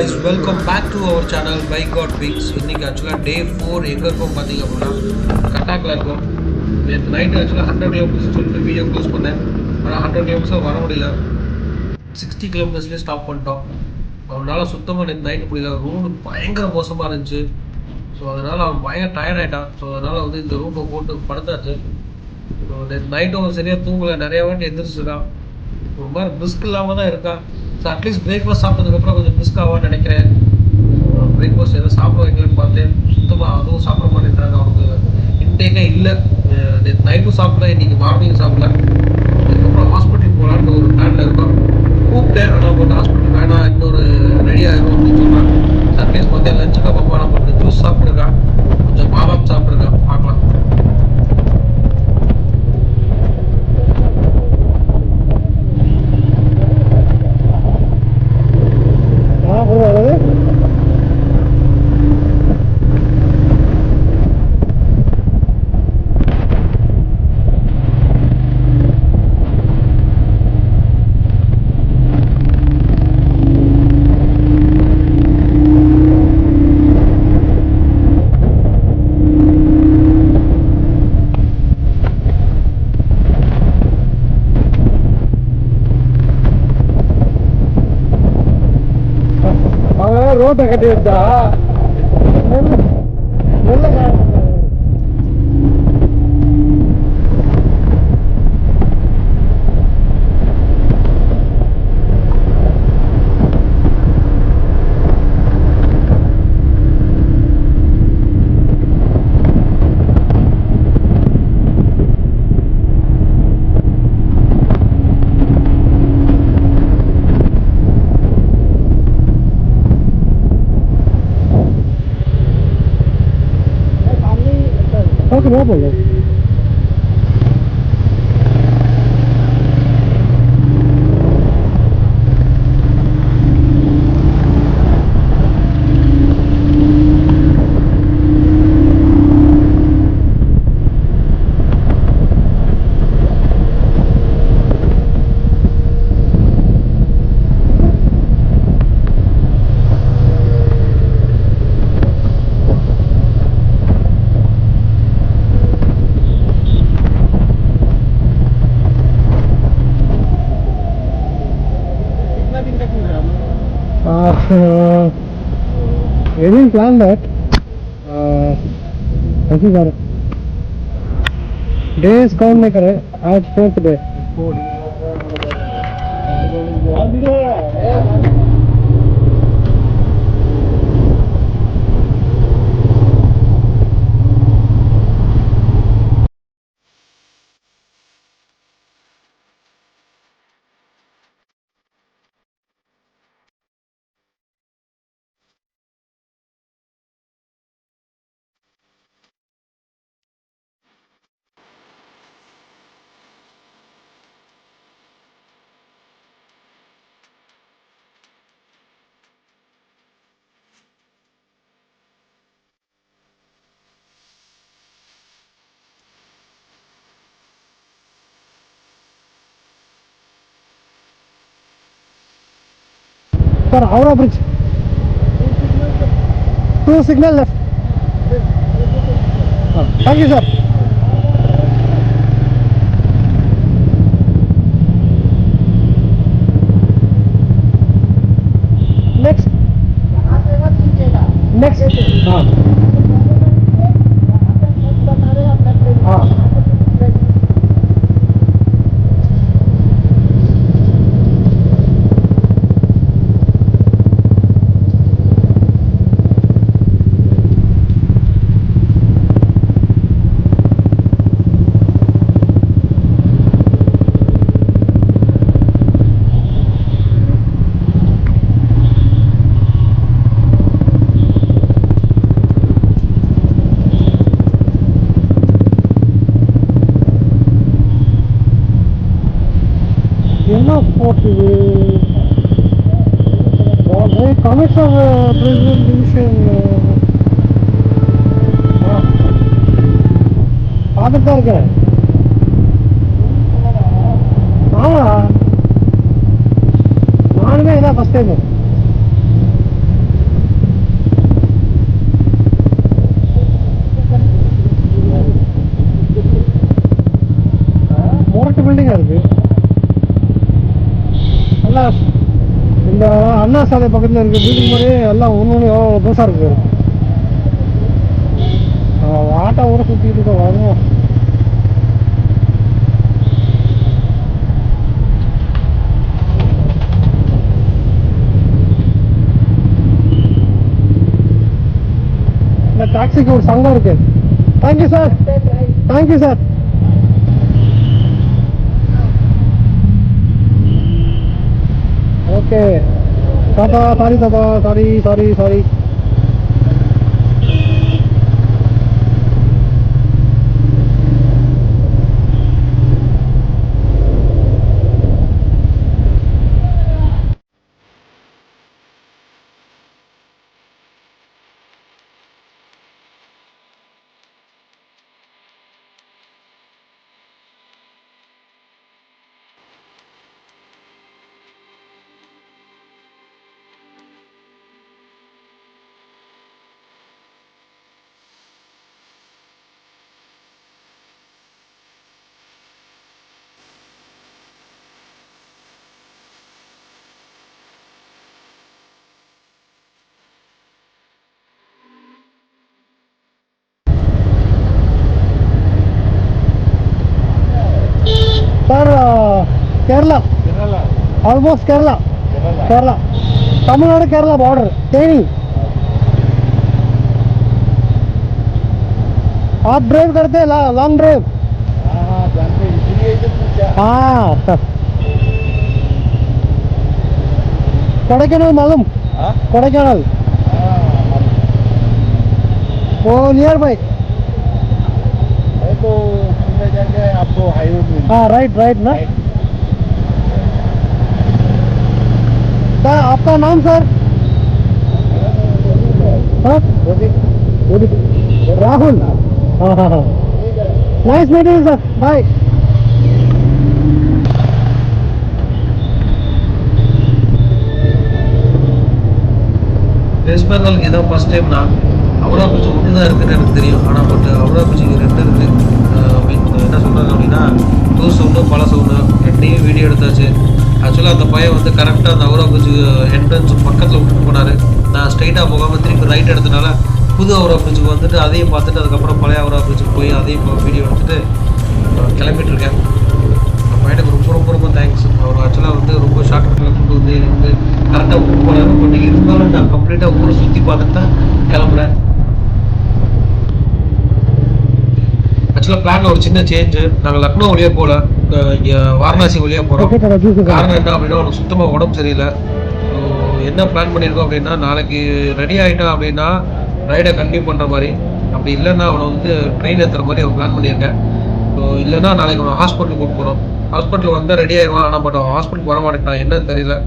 guys, welcome back to our channel Bike Got Wings. இன்னைக்கு ஆக்சுவலாக டே 4 எங்கே இருக்கும் பார்த்தீங்க அப்படின்னா கட்டாக்கில் இருக்கும். நேற்று நைட்டு ஆக்சுவலாக 100 கிலோமீட்டர்ஸ் சொல்லிட்டு வீடியோ க்ளோஸ் பண்ணேன். ஆனால் 100 கிலோமீட்டர்ஸாக வர முடியல. 60 கிலோமீட்டர்ஸ்லேயே ஸ்டாப் பண்ணிட்டோம். அவனால் சுத்தமாக நேற்று நைட்டு முடியல. ரோடு பயங்கர மோசமாக இருந்துச்சு. ஸோ அதனால் அவன் பயங்கர டயர்ட் ஆகிட்டான். ஸோ அதனால் வந்து இந்த ரூமை போட்டு படுத்தாச்சு. ஸோ நேற்று நைட்டும் சரியாக தூங்கலை. நிறையா வாட்டி எந்திரிச்சிருக்கான். ஒரு மாதிரி பிஸ்க் இல்லாமல் தான் இருக்கான். ஸோ அட்லீஸ்ட் பிரேக்ஃபாஸ்ட் சாப்பிட்டதுக்கப்புறம் கொஞ்சம் பிஸ்க் ஆகான்னு நினைக்கிறேன். பிரேக்ஃபாஸ்ட் எதாவது சாப்பிட வைக்கலன்னு பார்த்தேன். சுத்தமாக அதுவும் சாப்பிட மாட்டேங்கிறாங்க. அவனுக்கு இன்டேக்கே இல்லை. நேற்று நைட்டும் சாப்பிடல, இன்றைக்கி மார்னிங் சாப்பிடல. அதுக்கப்புறம் ஹாஸ்பிட்டல் போகலான்னு ஒரு பிளானில் இருக்கோம். கூப்பிட்டேன், ஆனால் ஒரு ஹாஸ்பிட்டல் வேணாம், இன்னொரு ரெடி ஆகிடும் அப்படின்னு சொன்னான். அட்லீஸ்ட் பார்த்தேன் லஞ்சுக்கு அப்புறமா நம்ம கொஞ்சம் ஜூஸ் சாப்பிட்ருக்கான், கொஞ்சம் பாதாம் சாப்பிட்ருக்கான். பார்க்கலாம். ரோட்டை கட்டி வச்சா क्या बोल रहे we didn't plan that. ऐसी बार days count नहीं करे. आज 4th day. Sir, Howrah Bridge. 2 signal left. Thank you, sir. Next. Commissioner President Division பார்த்துட்டு தான் இருக்கேன். ஆமாம், நானுமே இதான் ஃபஸ்ட் டைம். 8 பில்டிங் இருக்குது. எல்லாம் இந்த அண்ணா சாலை பக்கத்தில் இருக்க பில்டிங் மாதிரி எல்லாம் ஒன்று எவ்வளோ புதுசாக இருக்குது. ஆட்டோ கூட சுற்றிட்டு இருக்கோம். வருவோம். இந்த டாக்ஸிக்கு ஒரு சங்கம் இருக்கு. Thank you sir. Thank you sir. Okay தாத்தா. சாரி தாத்தா. Sorry. Sir Kerala. Almost Kerala. Tamil Nadu Kerala border. Theni. आप ड्राइव करते हैं लॉन्ग ड्राइव? हाँ कोडाईकनाल मालूम? कोडाईकनाल वो नियर बाई. तो जाके आपको हाईवे में. हाँ राइट ना. सर आपका नाम सर? हाँ राहुल. हाँ. Nice meeting sir. Bye. West பெங்காலுக்கு இதான் ஃபஸ்ட் டைம். நான் அவுரா பிரிட்ஜ் ஒன்று தான் இருக்குதுன்னு எனக்கு தெரியும். ஆனால் பட் அவுரா பிரிட்ஜுக்கு 2 இருக்குது. என்ன சொல்கிறாங்க அப்படின்னா புதுசு ஒன்று பழசு ஒன்று. 2டையும் வீடியோ எடுத்தாச்சு. ஆக்சுவலாக அந்த பையன் வந்து கரெக்டாக அந்த அவுரா பிரிட்ஜு என்ட்ரன்ஸ் பக்கத்தில் விட்டுட்டு போனார். நான் ஸ்ட்ரைட்டாக போகாமல் திருப்பி ரைட் எடுத்தனால புது அவுரா பிரிட்ஜுக்கு வந்துட்டு அதையும் பார்த்துட்டு அதுக்கப்புறம் பழைய அவுரா பிரிட்ஜுக்கு போய் அதையும் வீடியோ எடுத்துகிட்டு கிளம்பிட்டு இருக்கேன். அந்த பையனுக்கு ரொம்ப தேங்க்ஸ். அவர் ஆக்சுவலாக வந்து ரொம்ப ஷார்ட்கட்டில் கொண்டு வந்து வந்து கரெக்டாக விட்டு போனார். பட் இருந்தாலும் நான் கம்ப்ளீட்டாக ஊரை சுற்றி பார்த்துட்டு தான் கிளம்புறேன். ஆக்சுவலாக பிளானில் ஒரு சின்ன சேஞ்சு. நாங்கள் லக்னோ வழியாக போகல, இங்கே வாரணாசி வழியாக போகிறோம். காரணம் என்ன அப்படின்னா அவனுக்கு சுத்தமாக உடம்பு சரியில்லை. என்ன பிளான் பண்ணியிருக்கோம் அப்படின்னா நாளைக்கு ரெடி ஆகிட்டான் அப்படின்னா ரைடை கண்டினியூ பண்ணுற மாதிரி, அப்படி இல்லைன்னா அவனை வந்து ட்ரெயின் ஏற்றுற மாதிரி அவன் பிளான் பண்ணியிருக்கேன். ஸோ இல்லைன்னா நாளைக்கு அவன் ஹாஸ்பிட்டலுக்கு கூப்பிட்டு போகிறோம். ஹாஸ்பிட்டலுக்கு வந்தால் ரெடி ஆகிடுவான். ஆனால் பட் அவன் ஹாஸ்பிட்டலுக்கு வர மாட்டேங்கிறான், என்னன்னு தெரியல.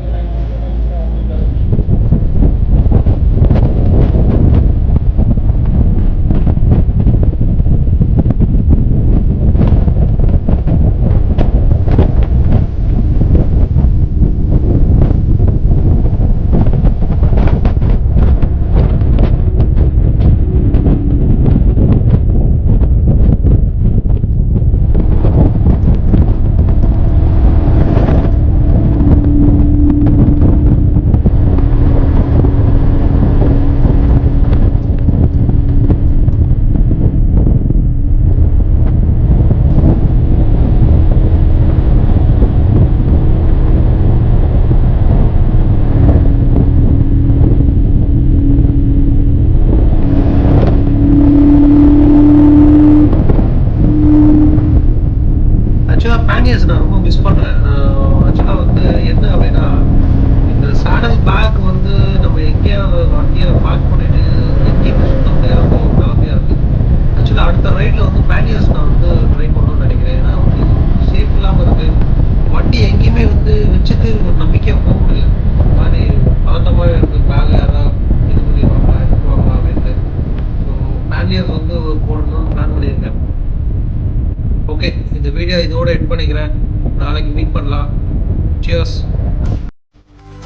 நான் ரொம்ப மிஸ் பண்ணுறேன். ஆக்சுவலாக வந்து என்ன அப்படின்னா இந்த சேடல் பேக் வந்து நம்ம எங்கேயாவது வண்டியை பார்க் பண்ணிட்டு எங்கேயுமே சுத்த முடியாத ஒரு நிலைமையாக இருக்குது. ஆக்சுவலாக அடுத்த ரைடில் வந்து பேனியர்ஸ் நான் வந்து ட்ரை பண்ணணும்னு நினைக்கிறேன். ஏன்னா வந்து சேஃப் இல்லாமல் இருக்குது. வண்டி எங்கேயுமே வந்து வச்சுட்டு ஒரு நம்பிக்கையாக போக முடியல. ஒரு மாதிரி பதட்டமாகவே இருக்குது. பேக் யாராவது இது பண்ணிடுவாங்களா எடுத்துவாங்களா அப்படின்ட்டு. ஸோ பேனியர்ஸ் வந்து போடணும்னு பிளான் பண்ணியிருக்கேன். ஓகே, இந்த வீடியோ இதோட எட் பண்ணிக்கிறேன். நாளைக்கு மீட் பண்ணலாம். சியர்ஸ்.